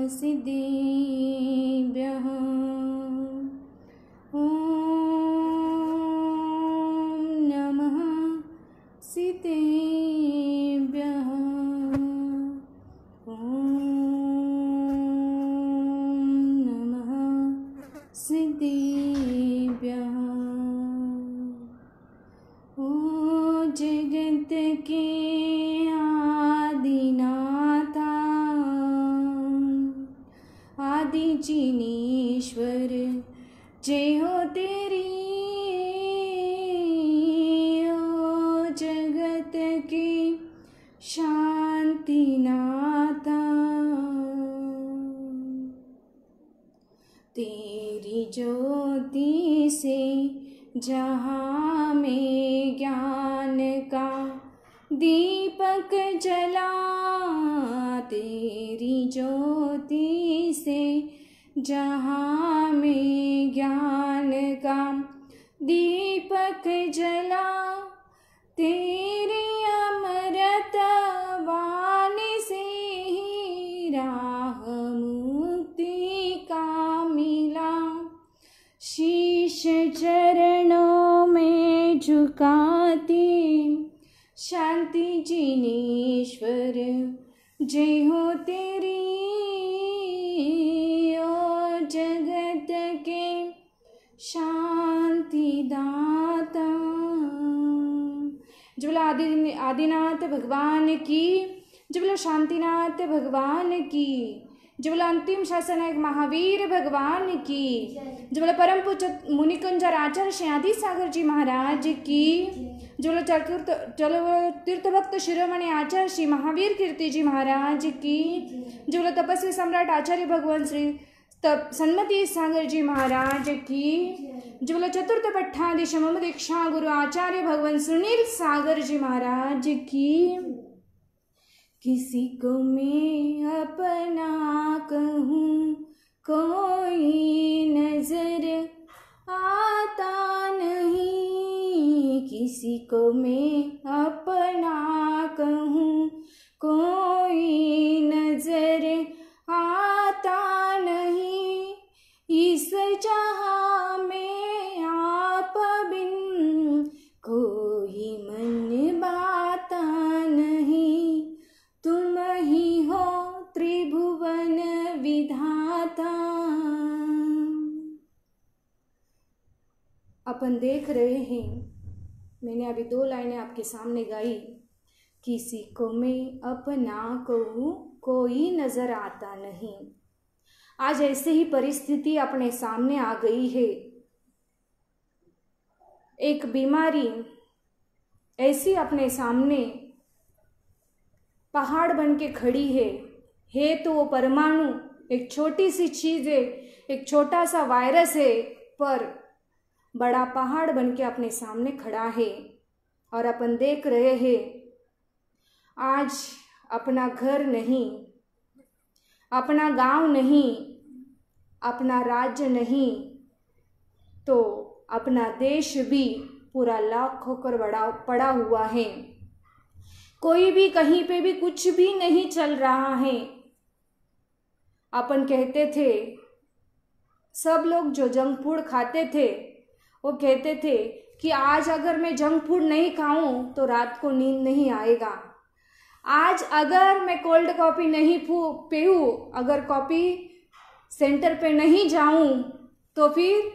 सिद्धिभ्यः ॐ नमः सिद्धिभ्यः ॐ नमः सिद्धिभ्यः। ओ जगत के आदिनाथा आदि जिनेश्वर जय हो तेरी। ओ जगत के शांतिनाथा तेरी ज्योति से जहाँ में ज्ञान का दीपक जला, तेरी ज्योति से जहाँ में ज्ञान का दीपक जला, तेरी अमृत वाणी से ही राह मुक्ति का मिला। शीश चरणों में झुकाती शांति जिनेश्वर जय हो तेरी। ओ जगत के शांति दाता। जबला आदिनाथ भगवान की, जबला शांतिनाथ भगवान की, जबला अंतिम शासनायक महावीर भगवान की, जबला परम पूज्य मुनिकुंजर आचार्य श्री आदि सागर जी महाराज की, जबला तीर्थ भक्त शिरोमणि आचार्य श्री महावीर कीर्ति जी महाराज की, जबला तपस्वी सम्राट आचार्य भगवान श्री सन्मति सागर जी महाराज की, जबला चतुर्थ पट्टाधीश मम दीक्षा गुरु आचार्य भगवान सुनील सागर जी महाराज की। किसी को मैं अपना कहूँ कोई नजर आता नहीं, किसी को मैं अपना कहूँ कोई नजर आता नहीं। इस जहाँ में आप बिन कोई मन बाता नहीं, तुम ही हो त्रिभुवन विधाता। अपन देख रहे हैं, मैंने अभी 2 लाइनें आपके सामने गाई। किसी को मैं अपना कहूँ कोई नजर आता नहीं। आज ऐसे ही परिस्थिति अपने सामने आ गई है। एक बीमारी ऐसी अपने सामने पहाड़ बन के खड़ी है तो वो परमाणु एक छोटी सी चीज है, एक छोटा सा वायरस है, पर बड़ा पहाड़ बन के अपने सामने खड़ा है। और अपन देख रहे हैं, आज अपना घर नहीं, अपना गांव नहीं, अपना राज्य नहीं, तो अपना देश भी पूरा लाख होकर पड़ा हुआ है। कोई भी कहीं पे भी कुछ भी नहीं चल रहा है। अपन कहते थे, सब लोग जो जंक फूड खाते थे वो कहते थे कि आज अगर मैं जंक फूड नहीं खाऊं तो रात को नींद नहीं आएगा। आज अगर मैं कोल्ड कॉफ़ी नहीं पीऊँ, अगर कॉफ़ी सेंटर पे नहीं जाऊं तो फिर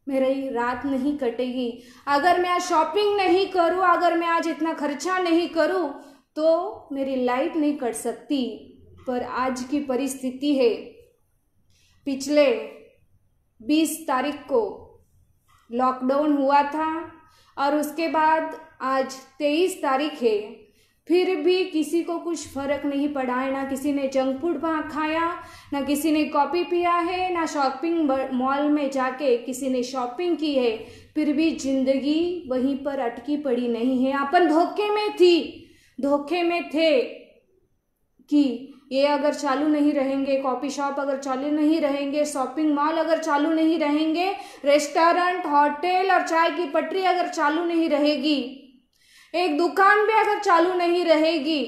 मेरी रात नहीं कटेगी। अगर मैं आज शॉपिंग नहीं करूं, अगर मैं आज इतना खर्चा नहीं करूं तो मेरी लाइफ नहीं कट सकती। पर आज की परिस्थिति है, पिछले 20 तारीख को लॉकडाउन हुआ था और उसके बाद आज 23 तारीख है, फिर भी किसी को कुछ फर्क नहीं पड़ा है। ना किसी ने जंक फूड खाया, ना किसी ने कॉफ़ी पिया है, ना शॉपिंग मॉल में जाके किसी ने शॉपिंग की है, फिर भी जिंदगी वहीं पर अटकी पड़ी नहीं है। अपन धोखे में थे कि ये अगर चालू नहीं रहेंगे, कॉफ़ी शॉप अगर चालू नहीं रहेंगे, शॉपिंग मॉल अगर चालू नहीं रहेंगे, रेस्टोरेंट, होटल और चाय की पटरी अगर चालू नहीं रहेगी, एक दुकान भी अगर चालू नहीं रहेगी,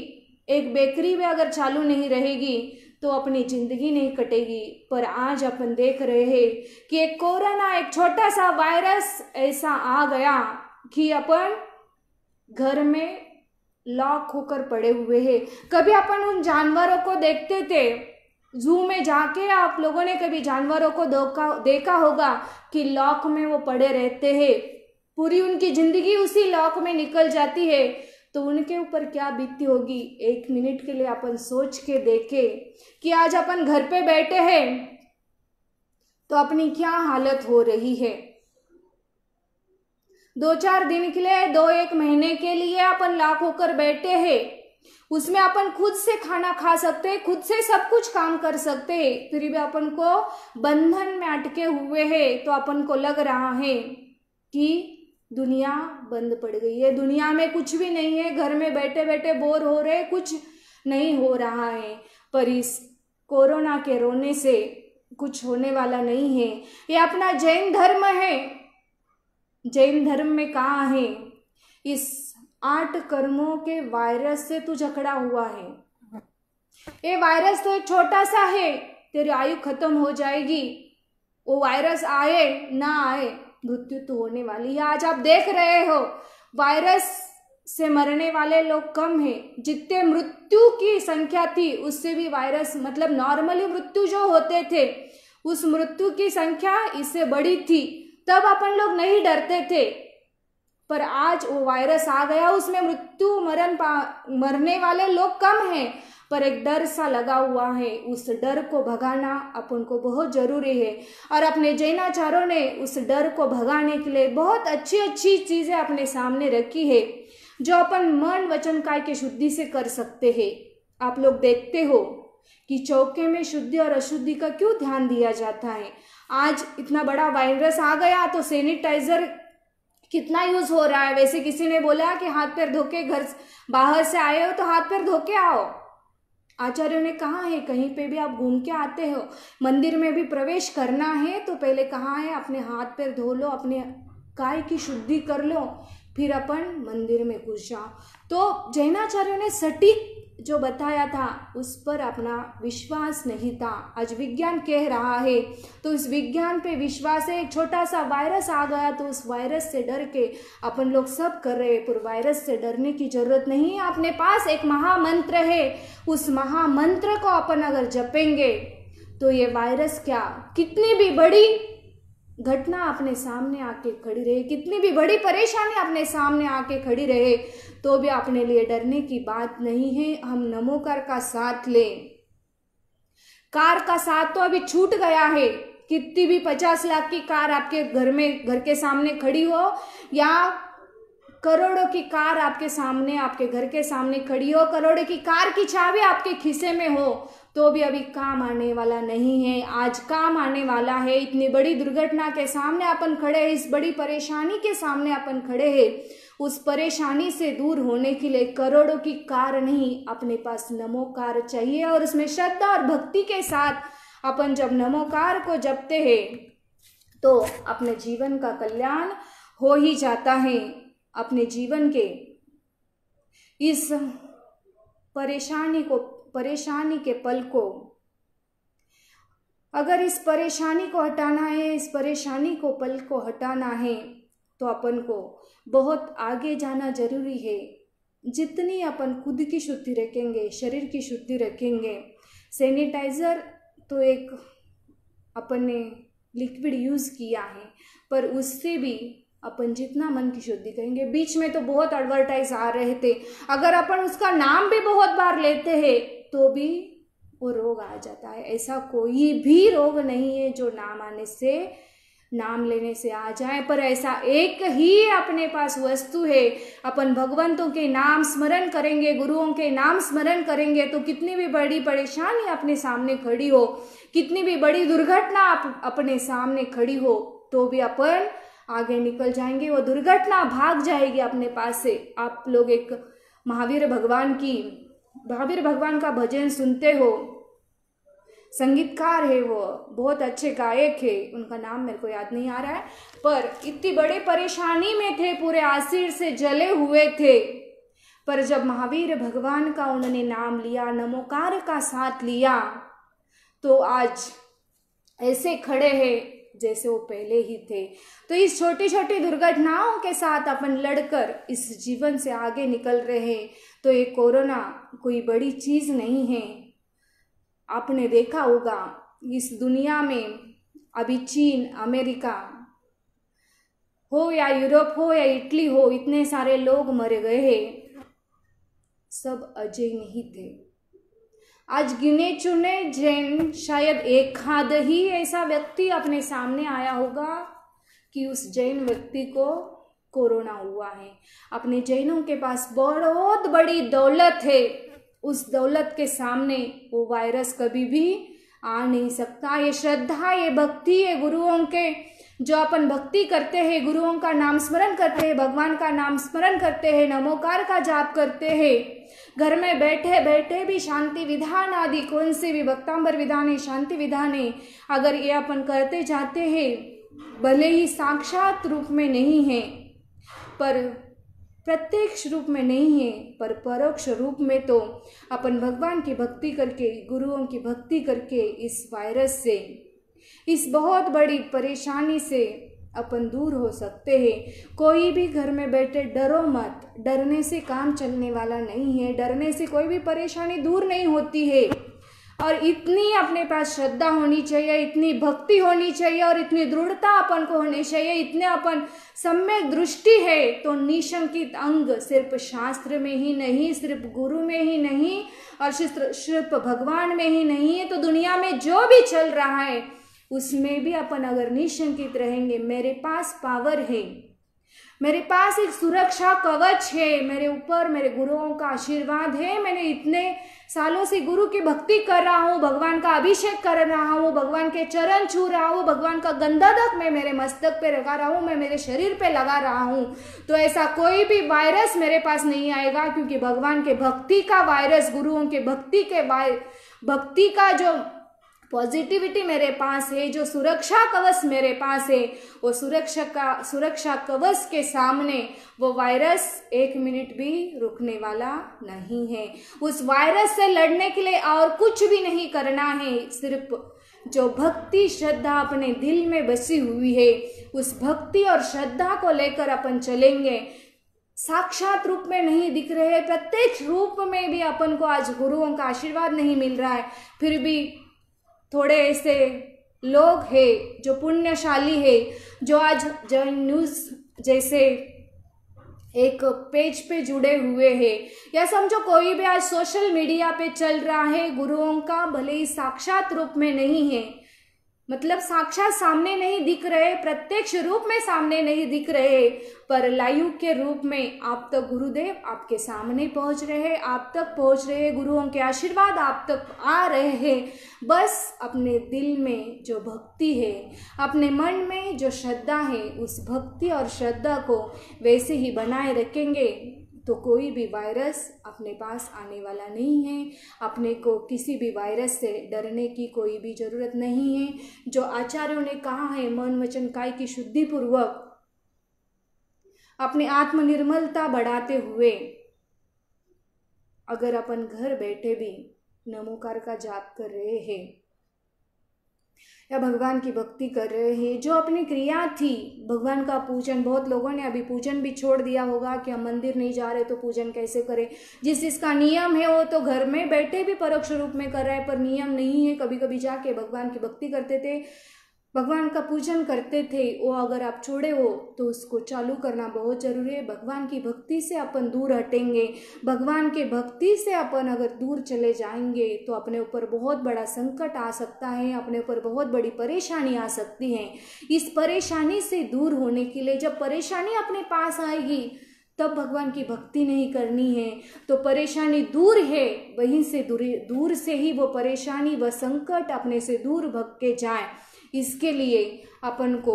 एक बेकरी भी अगर चालू नहीं रहेगी, तो अपनी ज़िंदगी नहीं कटेगी। पर आज अपन देख रहे हैं कि एक कोरोना, एक छोटा सा वायरस ऐसा आ गया कि अपन घर में लॉक होकर पड़े हुए हैं। कभी अपन उन जानवरों को देखते थे, जू में जाके आप लोगों ने कभी जानवरों को देखा होगा कि लॉक में वो पड़े रहते हैं, पूरी उनकी ज़िंदगी उसी लॉक में निकल जाती है। तो उनके ऊपर क्या बीतती होगी, एक मिनट के लिए अपन सोच के देखें कि आज अपन घर पे बैठे हैं तो अपनी क्या हालत हो रही है। 2-4 दिन के लिए, 2-1 महीने के लिए अपन लॉक होकर बैठे हैं। उसमें अपन खुद से खाना खा सकते हैं, खुद से सब कुछ काम कर सकते हैं, फिर भी अपन को बंधन में अटके हुए हैं। तो अपन को लग रहा है कि दुनिया बंद पड़ गई है, दुनिया में कुछ भी नहीं है, घर में बैठे बैठे बोर हो रहे, कुछ नहीं हो रहा है। पर इस कोरोना के रोने से कुछ होने वाला नहीं है। ये अपना जैन धर्म है। जैन धर्म में कहा है, इस 8 कर्मों के वायरस से तू जकड़ा हुआ है। ये वायरस तो एक छोटा सा है, तेरी आयु खत्म हो जाएगी। वो वायरस आए ना आए, मृत्यु तो होने वाली है। आज आप देख रहे हो वायरस से मरने वाले लोग कम हैं, जितने मृत्यु की संख्या थी उससे भी वायरस, मतलब नॉर्मली मृत्यु जो होते थे उस मृत्यु की संख्या इससे बड़ी थी। तब अपन लोग नहीं डरते थे, पर आज वो वायरस आ गया, उसमें मरने वाले लोग कम हैं, पर एक डर सा लगा हुआ है। उस डर को भगाना अपन को बहुत जरूरी है। और अपने जैनाचार्यों ने उस डर को भगाने के लिए बहुत अच्छी अच्छी चीजें अपने सामने रखी है, जो अपन मन वचन काय के शुद्धि से कर सकते हैं। आप लोग देखते हो कि चौके में शुद्धि और अशुद्धि का क्यों ध्यान दिया जाता है। आज इतना बड़ा वायरस आ गया तो सैनिटाइजर कितना यूज हो रहा है। वैसे किसी ने बोला कि हाथ पैर धो के, घर बाहर से आए हो तो हाथ पैर धो के आओ। आचार्यों ने कहा है, कहीं पे भी आप घूम के आते हो, मंदिर में भी प्रवेश करना है तो पहले कहा है अपने हाथ पैर धो लो, अपने काय की शुद्धि कर लो, फिर अपन मंदिर में घुस जाओ। तो जैनाचार्यों ने सटीक जो बताया था उस पर अपना विश्वास नहीं था। आज विज्ञान कह रहा है तो इस विज्ञान पे विश्वास है। एक छोटा सा वायरस आ गया तो उस वायरस से डर के अपन लोग सब कर रहे हैं, पर वायरस से डरने की जरूरत नहीं है। अपने पास एक महामंत्र है, उस महामंत्र को अपन अगर जपेंगे तो ये वायरस क्या, कितनी भी बड़ी घटना अपने सामने आके खड़ी रहे, कितनी भी बड़ी परेशानी अपने सामने आके खड़ी रहे, तो भी अपने लिए डरने की बात नहीं है। हम नमोकार का साथ लें। कार का साथ तो अभी छूट गया है। कितनी भी 50 लाख की कार आपके घर के सामने खड़ी हो, या करोड़ों की कार आपके सामने, आपके घर के सामने खड़ी हो, करोड़ों की कार की चाबी आपके खीसे में हो, तो भी अभी काम आने वाला नहीं है। आज काम आने वाला है। इतनी बड़ी दुर्घटना के सामने अपन खड़े हैं, इस बड़ी परेशानी के सामने अपन खड़े हैं। उस परेशानी से दूर होने के लिए करोड़ों की कार नहीं, अपने पास नमोकार चाहिए। और उसमें श्रद्धा और भक्ति के साथ अपन जब नमोकार को जपते हैं तो अपने जीवन का कल्याण हो ही जाता है। अपने जीवन के इस परेशानी के पल को, अगर इस परेशानी को हटाना है, इस परेशानी को पल को हटाना है, तो अपन को बहुत आगे जाना जरूरी है। जितनी अपन खुद की शुद्धि रखेंगे, शरीर की शुद्धि रखेंगे, सैनिटाइजर तो एक अपन ने लिक्विड यूज़ किया है, पर उससे भी अपन जितना मन की शुद्धि करेंगे। बीच में तो बहुत एडवर्टाइज आ रहे थे, अगर अपन उसका नाम भी बहुत बार लेते हैं तो भी वो रोग आ जाता है। ऐसा कोई भी रोग नहीं है जो नाम लेने से आ जाए, पर ऐसा एक ही अपने पास वस्तु है। अपन भगवंतों के नाम स्मरण करेंगे, गुरुओं के नाम स्मरण करेंगे, तो कितनी भी बड़ी परेशानी अपने सामने खड़ी हो, कितनी भी बड़ी दुर्घटना अपने सामने खड़ी हो, तो भी अपन आगे निकल जाएंगे। वो दुर्घटना भाग जाएगी अपने पास से। आप लोग एक महावीर भगवान का भजन सुनते हो, संगीतकार है, वो बहुत अच्छे गायक है, उनका नाम मेरे को याद नहीं आ रहा है, पर इतनी बड़ी परेशानी में थे, पूरे आसिर से जले हुए थे, पर जब महावीर भगवान का उन्होंने नाम लिया, नमोकार का साथ लिया, तो आज ऐसे खड़े हैं जैसे वो पहले ही थे। तो इस छोटी छोटी दुर्घटनाओं के साथ अपन लड़कर इस जीवन से आगे निकल रहे हैं। तो ये कोरोना कोई बड़ी चीज़ नहीं है। आपने देखा होगा इस दुनिया में अभी चीन, अमेरिका हो या यूरोप हो या इटली हो, इतने सारे लोग मर गए हैं, सब अजय नहीं थे। आज गिने चुने जैन, शायद एक आध ही ऐसा व्यक्ति अपने सामने आया होगा कि उस जैन व्यक्ति को कोरोना हुआ है। अपने जैनों के पास बहुत बड़ी दौलत है, उस दौलत के सामने वो वायरस कभी भी आ नहीं सकता। ये श्रद्धा, ये भक्ति है गुरुओं के, जो अपन भक्ति करते हैं, गुरुओं का नाम स्मरण करते हैं, भगवान का नाम स्मरण करते हैं, नमोकार का जाप करते हैं, घर में बैठे बैठे भी शांति विधान आदि कौन से भी भक्तांबर विधान है, शांति विधान है, अगर ये अपन करते जाते हैं, भले ही साक्षात रूप में नहीं है, पर प्रत्यक्ष रूप में नहीं है, पर परोक्ष रूप में तो अपन भगवान की भक्ति करके, गुरुओं की भक्ति करके इस वायरस से, इस बहुत बड़ी परेशानी से अपन दूर हो सकते हैं। कोई भी घर में बैठे डरो मत, डरने से काम चलने वाला नहीं है, डरने से कोई भी परेशानी दूर नहीं होती है। और इतनी अपने पास श्रद्धा होनी चाहिए, इतनी भक्ति होनी चाहिए और इतनी दृढ़ता अपन को होनी चाहिए, इतने अपन सम्यक दृष्टि है तो निशंकित अंग सिर्फ शास्त्र में ही नहीं, सिर्फ गुरु में ही नहीं और सिर्फ भगवान में ही नहीं है, तो दुनिया में जो भी चल रहा है उसमें भी अपन अगर निशंकित रहेंगे, मेरे पास पावर है, मेरे पास एक सुरक्षा कवच है, मेरे ऊपर मेरे गुरुओं का आशीर्वाद है, मैंने इतने सालों से गुरु की भक्ति कर रहा हूँ, भगवान का अभिषेक कर रहा हूँ, भगवान के चरण छू रहा हूँ, भगवान का गंधादक मैं मेरे मस्तक पे लगा रहा हूँ, मैं मेरे शरीर पे लगा रहा हूँ, तो ऐसा कोई भी वायरस मेरे पास नहीं आएगा, क्योंकि भगवान के भक्ति का वायरस, गुरुओं के भक्ति का जो पॉजिटिविटी मेरे पास है, जो सुरक्षा कवच मेरे पास है, वो सुरक्षा कवच के सामने वो वायरस एक मिनट भी रुकने वाला नहीं है। उस वायरस से लड़ने के लिए और कुछ भी नहीं करना है, सिर्फ जो भक्ति श्रद्धा अपने दिल में बसी हुई है, उस भक्ति और श्रद्धा को लेकर अपन चलेंगे। साक्षात रूप में नहीं दिख रहे, प्रत्येक रूप में भी अपन को आज गुरुओं का आशीर्वाद नहीं मिल रहा है, फिर भी थोड़े ऐसे लोग हैं जो पुण्यशाली है, जो आज जैन न्यूज़ जैसे एक पेज पे जुड़े हुए हैं, या समझो कोई भी आज सोशल मीडिया पे चल रहा है, गुरुओं का भले ही साक्षात रूप में नहीं है, मतलब साक्षात सामने नहीं दिख रहे, प्रत्यक्ष रूप में सामने नहीं दिख रहे, पर लाइव के रूप में आप तक गुरुदेव आपके सामने पहुंच रहे हैं, आप तक पहुंच रहे हैं, गुरुओं के आशीर्वाद आप तक आ रहे हैं। बस अपने दिल में जो भक्ति है, अपने मन में जो श्रद्धा है, उस भक्ति और श्रद्धा को वैसे ही बनाए रखेंगे तो कोई भी वायरस अपने पास आने वाला नहीं है। अपने को किसी भी वायरस से डरने की कोई भी ज़रूरत नहीं है। जो आचार्यों ने कहा है, मन वचन काय की शुद्धि पूर्वक अपनी आत्मनिर्मलता बढ़ाते हुए अगर अपन घर बैठे भी नमोकार का जाप कर रहे हैं या भगवान की भक्ति कर रहे हैं, जो अपनी क्रिया थी भगवान का पूजन, बहुत लोगों ने अभी पूजन भी छोड़ दिया होगा कि हम मंदिर नहीं जा रहे तो पूजन कैसे करें। जिस जिसका नियम है वो तो घर में बैठे भी परोक्ष रूप में कर रहे हैं, पर नियम नहीं है। कभी कभी जाके भगवान की भक्ति करते थे, भगवान का पूजन करते थे, वो अगर आप छोड़े हो तो उसको चालू करना बहुत ज़रूरी है। भगवान की भक्ति से अपन दूर हटेंगे, भगवान के भक्ति से अपन अगर दूर चले जाएंगे तो अपने ऊपर बहुत बड़ा संकट आ सकता है, अपने ऊपर बहुत बड़ी परेशानी आ सकती है। इस परेशानी से दूर होने के लिए, जब परेशानी अपने पास आएगी तब भगवान की भक्ति नहीं करनी है, तो परेशानी दूर है, वहीं से दूर से ही वो परेशानी व संकट अपने से दूर भग के जाए। इसके लिए अपन को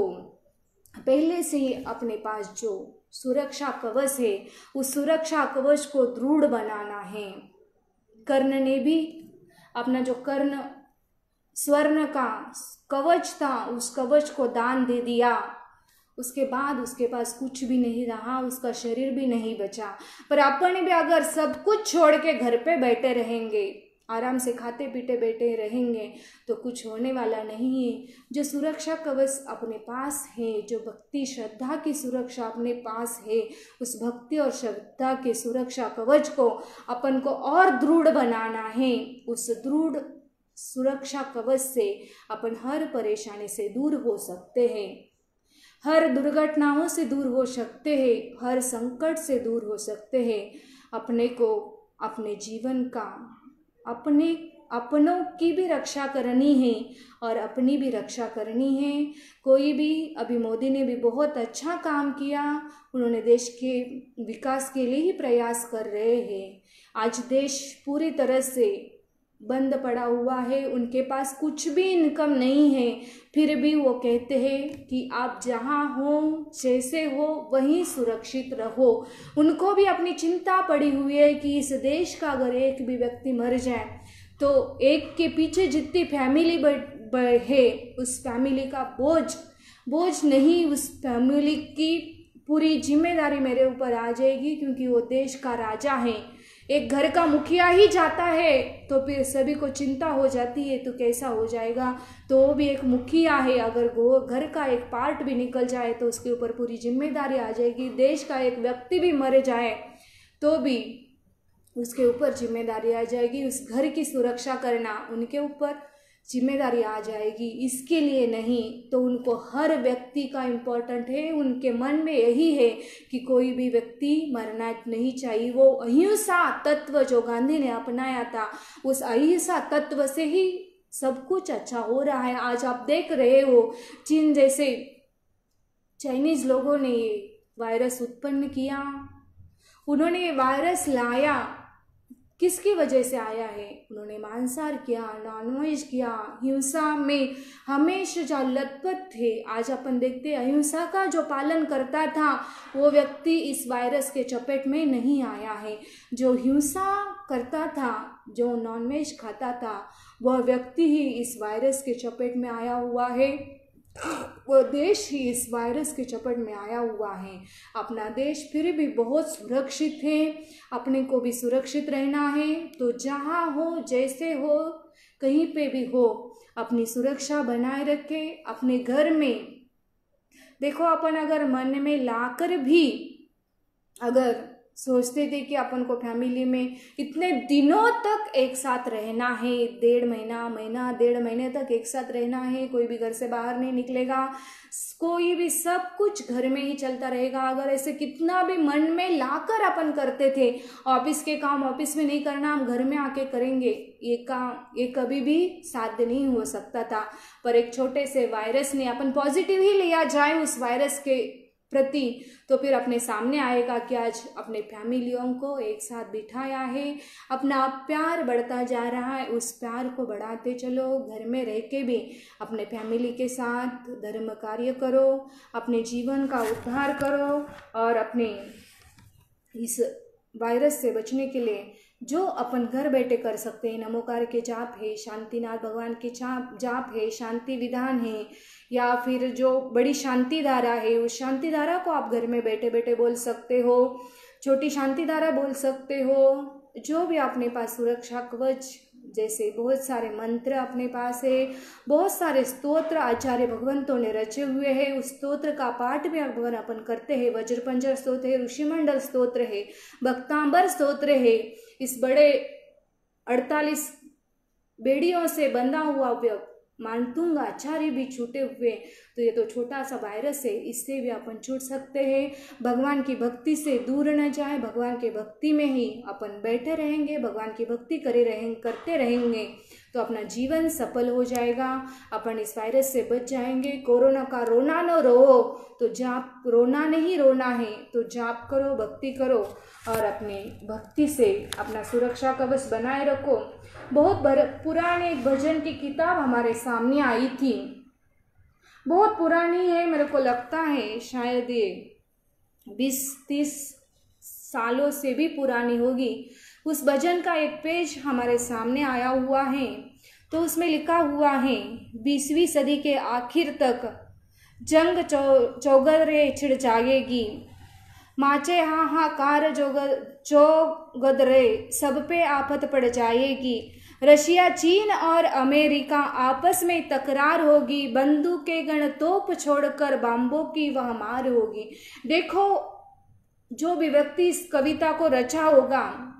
पहले से ही अपने पास जो सुरक्षा कवच है, उस सुरक्षा कवच को दृढ़ बनाना है। कर्ण ने भी अपना जो कर्ण स्वर्ण का कवच था, उस कवच को दान दे दिया। उसके बाद उसके पास कुछ भी नहीं रहा, उसका शरीर भी नहीं बचा। पर अपन भी अगर सब कुछ छोड़ के घर पे बैठे रहेंगे आराम से खाते पीते बैठे रहेंगे तो कुछ होने वाला नहीं है। जो सुरक्षा कवच अपने पास है, जो भक्ति श्रद्धा की सुरक्षा अपने पास है, उस भक्ति और श्रद्धा के सुरक्षा कवच को अपन को और दृढ़ बनाना है। उस दृढ़ सुरक्षा कवच से अपन हर परेशानी से दूर हो सकते हैं, हर दुर्घटनाओं से दूर हो सकते हैं, हर संकट से दूर हो सकते हैं। अपने को, अपने जीवन का, अपनों की भी रक्षा करनी है और अपनी भी रक्षा करनी है। कोई भी, अभी मोदी ने भी बहुत अच्छा काम किया, उन्होंने देश के विकास के लिए ही प्रयास कर रहे हैं। आज देश पूरी तरह से बंद पड़ा हुआ है, उनके पास कुछ भी इनकम नहीं है, फिर भी वो कहते हैं कि आप जहाँ हो, जैसे हो, वहीं सुरक्षित रहो। उनको भी अपनी चिंता पड़ी हुई है कि इस देश का अगर एक भी व्यक्ति मर जाए तो एक के पीछे जितनी फैमिली है, उस फैमिली का बोझ नहीं, उस फैमिली की पूरी जिम्मेदारी मेरे ऊपर आ जाएगी, क्योंकि वो देश का राजा है। एक घर का मुखिया ही जाता है तो फिर सभी को चिंता हो जाती है, तो कैसा हो जाएगा। तो वो भी एक मुखिया है, अगर वो घर का एक पार्ट भी निकल जाए तो उसके ऊपर पूरी जिम्मेदारी आ जाएगी। देश का एक व्यक्ति भी मर जाए तो भी उसके ऊपर जिम्मेदारी आ जाएगी। उस घर की सुरक्षा करना उनके ऊपर जिम्मेदारी आ जाएगी। इसके लिए नहीं तो उनको हर व्यक्ति का इम्पोर्टेंट है, उनके मन में यही है कि कोई भी व्यक्ति मरना नहीं चाहिए। वो अहिंसा तत्व जो गांधी ने अपनाया था, उस अहिंसा तत्व से ही सब कुछ अच्छा हो रहा है। आज आप देख रहे हो, चीन जैसे चाइनीज लोगों ने ये वायरस उत्पन्न किया, उन्होंने ये वायरस लाया, किसकी वजह से आया है? उन्होंने मांसाहार किया, नॉनवेज किया, हिंसा में हमेशा जो लतपत थे। आज अपन देखते हैं अहिंसा का जो पालन करता था वो व्यक्ति इस वायरस के चपेट में नहीं आया है। जो हिंसा करता था, जो नॉनवेज खाता था, वह व्यक्ति ही इस वायरस के चपेट में आया हुआ है। वो देश ही इस वायरस के चपेट में आया हुआ है। अपना देश फिर भी बहुत सुरक्षित है, अपने को भी सुरक्षित रहना है। तो जहाँ हो, जैसे हो, कहीं पे भी हो, अपनी सुरक्षा बनाए रखे। अपने घर में देखो, अपन अगर मन में लाकर भी अगर सोचते थे कि अपन को फैमिली में इतने दिनों तक एक साथ रहना है, 1.5 महीना 1.5 तक एक साथ रहना है, कोई भी घर से बाहर नहीं निकलेगा, कोई भी, सब कुछ घर में ही चलता रहेगा, अगर ऐसे कितना भी मन में लाकर अपन करते थे, ऑफिस के काम ऑफिस में नहीं करना, हम घर में आके करेंगे, ये काम ये कभी भी साध्य नहीं हो सकता था। पर एक छोटे से वायरस ने, अपन पॉजिटिव ही लिया जाए उस वायरस के प्रति, तो फिर अपने सामने आएगा कि आज अपने फैमिलियों को एक साथ बिठाया है, अपना प्यार बढ़ता जा रहा है, उस प्यार को बढ़ाते चलो। घर में रह के भी अपने फैमिली के साथ धर्म कार्य करो, अपने जीवन का उद्धार करो और अपने इस वायरस से बचने के लिए जो अपन घर बैठे कर सकते हैं, नमोकार के जाप है, शांतिनाथ भगवान के जाप है, शांति विधान है, या फिर जो बड़ी शांति धारा है, उस शांति धारा को आप घर में बैठे बैठे बोल सकते हो, छोटी शांति धारा बोल सकते हो। जो भी अपने पास सुरक्षा कवच जैसे बहुत सारे मंत्र अपने पास है, बहुत सारे स्तोत्र आचार्य भगवंतों ने रचे हुए हैं, उस स्तोत्र का पाठ भी अपन करते हैं। वज्रपंजर स्तोत्र है, ऋषिमंडल स्तोत्र है, भक्तांबर स्तोत्र है। इस बड़े 48 बेड़ियों से बंधा हुआ मानतुंग आचार्य भी छूटे हुए, तो ये तो छोटा सा वायरस है, इससे भी अपन छूट सकते हैं। भगवान की भक्ति से दूर न जाए, भगवान की भक्ति में ही अपन बैठे रहेंगे, भगवान की भक्ति करते रहेंगे तो अपना जीवन सफल हो जाएगा, अपन इस वायरस से बच जाएंगे। कोरोना का रोना न रो, तो जाप, रोना नहीं रोना है तो जाप करो, भक्ति करो और अपने भक्ति से अपना सुरक्षा कवच बनाए रखो। बहुत पुराने एक भजन की किताब हमारे सामने आई थी, बहुत पुरानी है, मेरे को लगता है शायद ये 20-30 सालों से भी पुरानी होगी। उस भजन का एक पेज हमारे सामने आया हुआ है, तो उसमें लिखा हुआ है, 20वीं सदी के आखिर तक जंग चौगरे छिड़ जाएगी, माचे हाहाकार चौगदरे, सब पे आफत पड़ जाएगी। रशिया, चीन और अमेरिका आपस में तकरार होगी, बंदूकें गण तोप छोड़कर बम्बों की वह मार होगी। देखो, जो भी व्यक्ति इस कविता को रचा होगा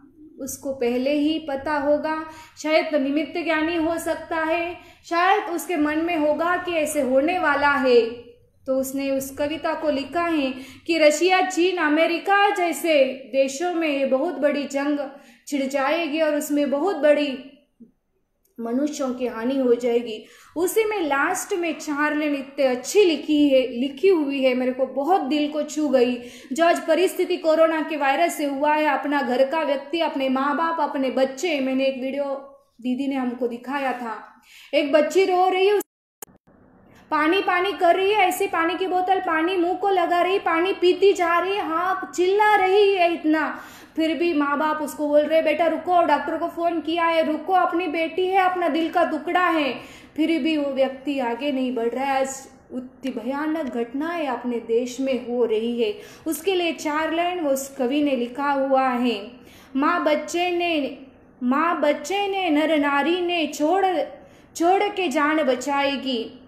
उसको पहले ही पता होगा, शायद तो निमित्त ज्ञानी हो सकता है, शायद उसके मन में होगा कि ऐसे होने वाला है, तो उसने उस कविता को लिखा है कि रशिया, चीन, अमेरिका जैसे देशों में ये बहुत बड़ी जंग छिड़ जाएगी और उसमें बहुत बड़ी मनुष्यों की हानि हो जाएगी। उसी में लास्ट में 4 लाइन इतने अच्छी लिखी हुई है, मेरे को बहुत दिल को छू गई। जो आज परिस्थिति कोरोना के वायरस से हुआ है, अपना घर का व्यक्ति, अपने माँ बाप, अपने बच्चे, मैंने एक वीडियो दीदी ने हमको दिखाया था, एक बच्ची रो रही है, पानी पानी कर रही है, ऐसे पानी की बोतल पानी मुंह को लगा रही, पानी पीती जा रही है, हाँ चिल्ला रही है इतना, फिर भी माँ बाप उसको बोल रहे बेटा रुको, डॉक्टर को फोन किया है, रुको, अपनी बेटी है, अपना दिल का टुकड़ा है, फिर भी वो व्यक्ति आगे नहीं बढ़ रहा है। आज उतनी भयानक घटनाएं अपने देश में हो रही है। उसके लिए 4 लाइन वो उस कवि ने लिखा हुआ है। माँ बच्चे ने नर नारी ने छोड़ के जान बचाएगी।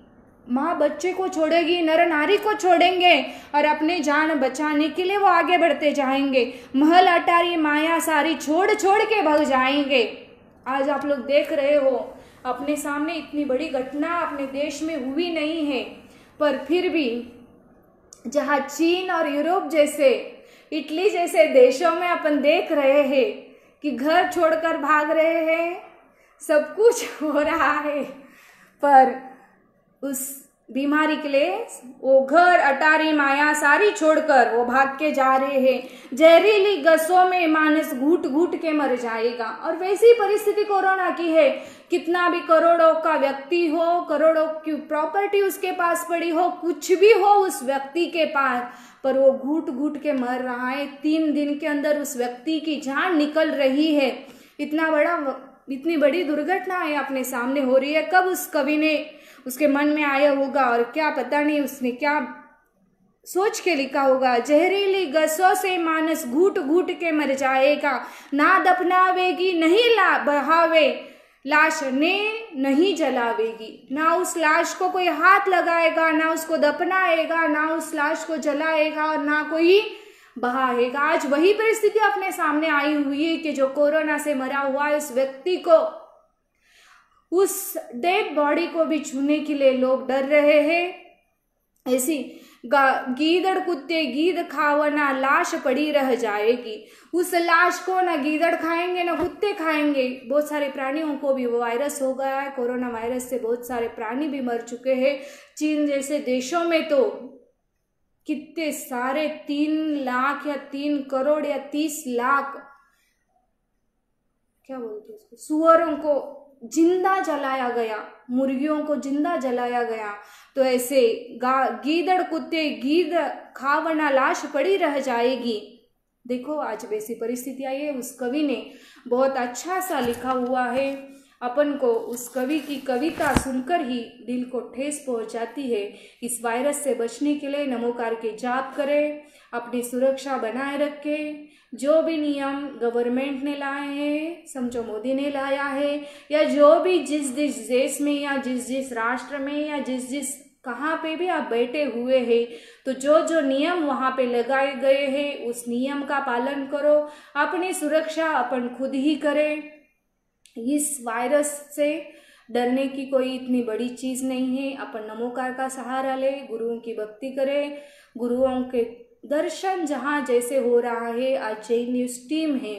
माँ बच्चे को छोड़ेगी, नर नारी को छोड़ेंगे और अपने जान बचाने के लिए वो आगे बढ़ते जाएंगे। महल अटारी माया सारी छोड़ के भाग जाएंगे। आज आप लोग देख रहे हो, अपने सामने इतनी बड़ी घटना अपने देश में हुई नहीं है, पर फिर भी जहाँ चीन और यूरोप जैसे, इटली जैसे देशों में अपन देख रहे हैं कि घर छोड़कर भाग रहे हैं, सब कुछ हो रहा है, पर उस बीमारी के लिए वो घर अटारी माया सारी छोड़कर वो भाग के जा रहे हैं। जहरीली गैसों में मानस घूट घूट के मर जाएगा। और वैसी परिस्थिति कोरोना की है, कितना भी करोड़ों का व्यक्ति हो, करोड़ों की प्रॉपर्टी उसके पास पड़ी हो, कुछ भी हो उस व्यक्ति के पास, पर वो घूट घूट के मर रहा है। 3 दिन के अंदर उस व्यक्ति की जान निकल रही है। इतनी बड़ी दुर्घटना है अपने सामने हो रही है। कब उस कवि ने उसके मन में आया होगा और क्या पता नहीं उसने क्या सोच के लिखा होगा। जहरीली गैसों से मानस घूट घूट के मर जाएगा, ना दफनावेगी नहीं बहावे, लाश ने नहीं जलावेगी। ना उस लाश को कोई हाथ लगाएगा, ना उसको दफनाएगा, ना उस लाश को जलाएगा और ना कोई बहाएगा। आज वही परिस्थिति अपने सामने आई हुई है कि जो कोरोना से मरा हुआ है उस व्यक्ति को, उस डेड बॉडी को भी छूने के लिए लोग डर रहे हैं। ऐसी गीदड़ कुत्ते गीद खावना लाश पड़ी रह जाएगी। उस लाश को ना गीदड़ खाएंगे ना कुत्ते खाएंगे। बहुत सारे प्राणियों को भी वो वायरस हो गया है। कोरोना वायरस से बहुत सारे प्राणी भी मर चुके हैं। चीन जैसे देशों में तो कितने सारे 3 लाख या 3 करोड़ या 30 लाख क्या बोलते हैं उसको, सुअरों को जिंदा जलाया गया, मुर्गियों को जिंदा जलाया गया। तो ऐसे गीदड़ कुत्ते गीद खावना लाश पड़ी रह जाएगी। देखो आज वैसी परिस्थिति आई है। उस कवि ने बहुत अच्छा सा लिखा हुआ है। अपन को उस कवि की कविता सुनकर ही दिल को ठेस पहुंचाती है। इस वायरस से बचने के लिए नमोकार के जाप करें, अपनी सुरक्षा बनाए रखें। जो भी नियम गवर्नमेंट ने लाए हैं, समझो मोदी ने लाया है, या जो भी जिस देश में या जिस राष्ट्र में या जिस कहाँ पे भी आप बैठे हुए हैं, तो जो नियम वहाँ पे लगाए गए हैं उस नियम का पालन करो। अपनी सुरक्षा अपन खुद ही करें। इस वायरस से डरने की कोई इतनी बड़ी चीज़ नहीं है। अपन नमोकार का सहारा ले, गुरुओं की भक्ति करें, गुरुओं के दर्शन जहाँ जैसे हो रहा है। आज जय न्यूज़ टीम है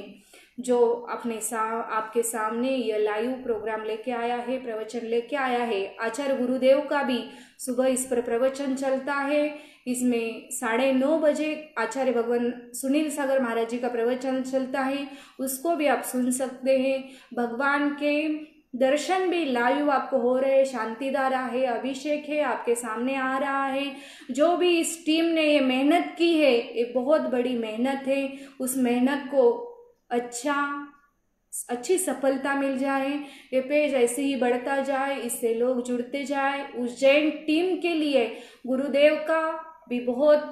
जो आपके सामने यह लाइव प्रोग्राम लेके आया है, प्रवचन लेके आया है। आचार्य गुरुदेव का भी सुबह इस पर प्रवचन चलता है। इसमें 9:30 बजे आचार्य भगवान सुनील सागर महाराज जी का प्रवचन चलता है, उसको भी आप सुन सकते हैं। भगवान के दर्शन भी लाइव आपको हो रहे हैं। शांतिधारा है, अभिषेक है, आपके सामने आ रहा है। जो भी इस टीम ने ये मेहनत की है, ये बहुत बड़ी मेहनत है। उस मेहनत को अच्छी सफलता मिल जाए, ये पेज ऐसे ही बढ़ता जाए, इससे लोग जुड़ते जाए। उज्जैन टीम के लिए गुरुदेव का भी बहुत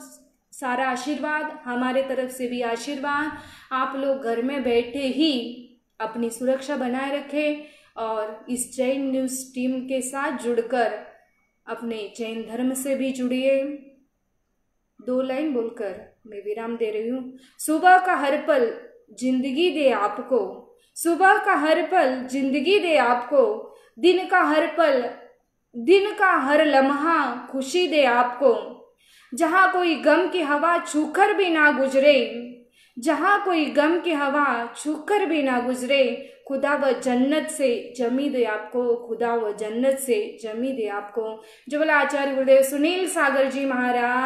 सारा आशीर्वाद, हमारे तरफ से भी आशीर्वाद। आप लोग घर में बैठे ही अपनी सुरक्षा बनाए रखें, और इस जैन न्यूज़ टीम के साथ जुड़कर अपने जैन धर्म से भी जुड़िए। 2 लाइन बोलकर मैं विराम दे रही हूँ। सुबह का हर पल जिंदगी दे आपको, सुबह का हर पल जिंदगी दे आपको, दिन का हर पल, दिन का हर लम्हा खुशी दे आपको। जहाँ कोई गम की हवा छूकर भी ना गुजरे, जहाँ कोई गम की हवा छूकर भी ना गुजरे, खुदा व जन्नत से जमी दे आपको, खुदा व जन्नत से जमी दे आपको। जो बोला आचार्य गुरुदेव सुनील सागर जी महाराज।